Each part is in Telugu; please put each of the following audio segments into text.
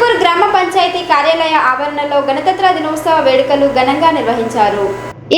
హిందూపూర్ గ్రామ పంచాయతీ కార్యాలయ ఆవరణలో గణతంత్ర దినోత్సవ వేడుకలు ఘనంగా నిర్వహించారు।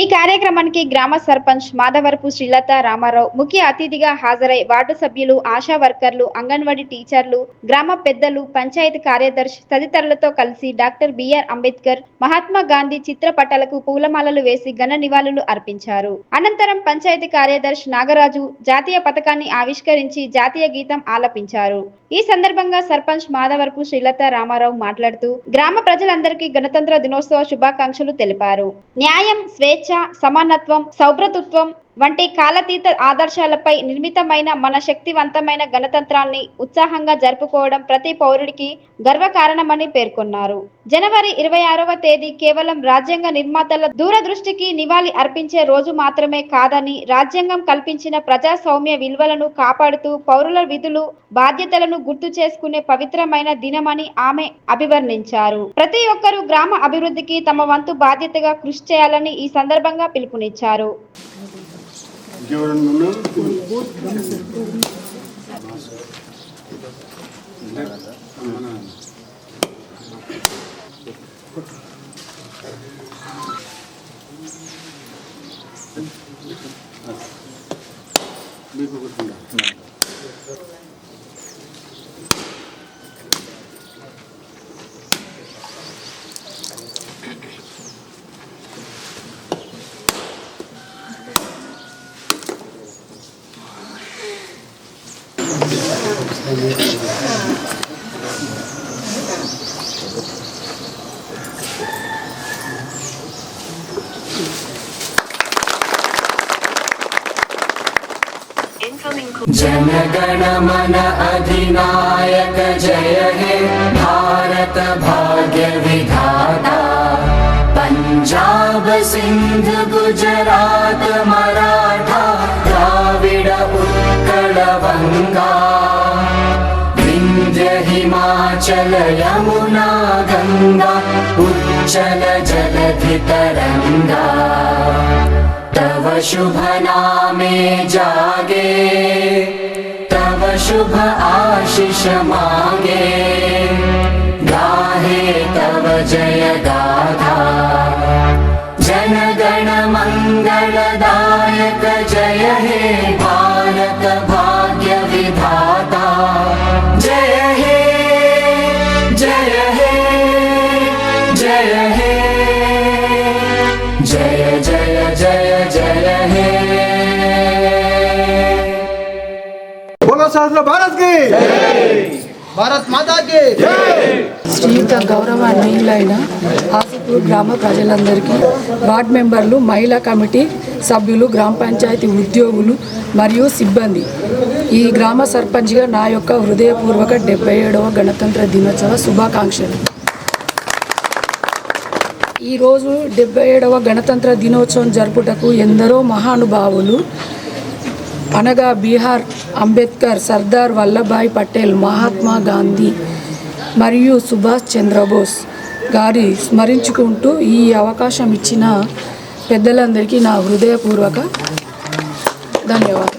ఈ కార్యక్రమానికి గ్రామ సర్పంచ్ మాధవరపు శ్రీలత రామారావు ముఖ్య అతిథిగా హాజరై వార్డు సభ్యులు, ఆశా వర్కర్లు, అంగన్వాడీ టీచర్లు, గ్రామ పెద్దలు, పంచాయతీ కార్యదర్శి తదితరులతో కలిసి డాక్టర్ బిఆర్ అంబేద్కర్, మహాత్మా గాంధీ చిత్రపటాలకు పూలమాలలు వేసి ఘన నివాళులు అర్పించారు। అనంతరం పంచాయతీ కార్యదర్శి నాగరాజు జాతీయ పతాకాన్ని ఆవిష్కరించి జాతీయ గీతం ఆలపించారు। ఈ సందర్భంగా సర్పంచ్ మాధవరపు శ్రీలత రామారావు మాట్లాడుతూ గ్రామ ప్రజలందరికీ గణతంత్ర దినోత్సవ శుభాకాంక్షలు తెలిపారు। న్యాయం, స్వేచ్ఛ, సమానత్వం, సౌభ్రతత్వం వంటి కాలాతీత ఆదర్శాలపై నిర్మితమైన మన శక్తివంతమైన గణతంత్రాన్ని ఉత్సాహంగా జరుపుకోవడం ప్రతి పౌరుడికి గర్వకారణమని పేర్కొన్నారు। జనవరి 26వ తేదీ కేవలం రాజ్యాంగ నిర్మాతల దూరదృష్టికి నివాళి అర్పించే రోజు మాత్రమే కాదని, రాజ్యాంగం కల్పించిన ప్రజాస్వామ్య విలువలను కాపాడుతూ పౌరుల విధులు, బాధ్యతలను గుర్తు చేసుకునే పవిత్రమైన దినమని ఆమె అభివర్ణించారు। ప్రతి ఒక్కరూ గ్రామ అభివృద్ధికి తమ వంతు బాధ్యతగా కృషి చేయాలని ఈ సందర్భంగా పిలుపునిచ్చారు। जनगण मन अधिनायक जय हे भारत भाग्य विधाता। पंजाब सिंध गुजरात मराठा द्राविड उत्कल बंगा विंध्य हिमाचल यमुना गंगा उच्चल जलधि तरंगा। तव शुभ नामे जागे, तव शुभ आशीष मांगे, गाहे तव जय गाथा। जनगण मंगलदायक जय हे भारत भाग्य विधाता। जय हे जय हे जय हे जय जय जय जय हे। बोलो सहस्र भारत की जय, भारत माता की जय। శ్రీయుత గౌరవనీయులైన ఆసిపూర్ గ్రామ ప్రజలందరికీ, వార్డ్ మెంబర్లు, మహిళా కమిటీ సభ్యులు, గ్రామ పంచాయతీ ఉద్యోగులు మరియు సిబ్బంది, ఈ గ్రామ సర్పంచ్గా నా యొక్క హృదయపూర్వక 77వ గణతంత్ర దినోత్సవ శుభాకాంక్షలు। ఈరోజు 77వ గణతంత్ర దినోత్సవం జరుపుటకు ఎందరో మహానుభావులు అనగా బిఆర్ అంబేద్కర్, సర్దార్ వల్లభాయ్ పటేల్, మహాత్మా గాంధీ మరియు సుభాష్ చంద్రబోస్ గారి స్మరించుకుంటూ ఈ అవకాశం ఇచ్చిన పెద్దలందరికీ నా హృదయపూర్వక ధన్యవాదాలు।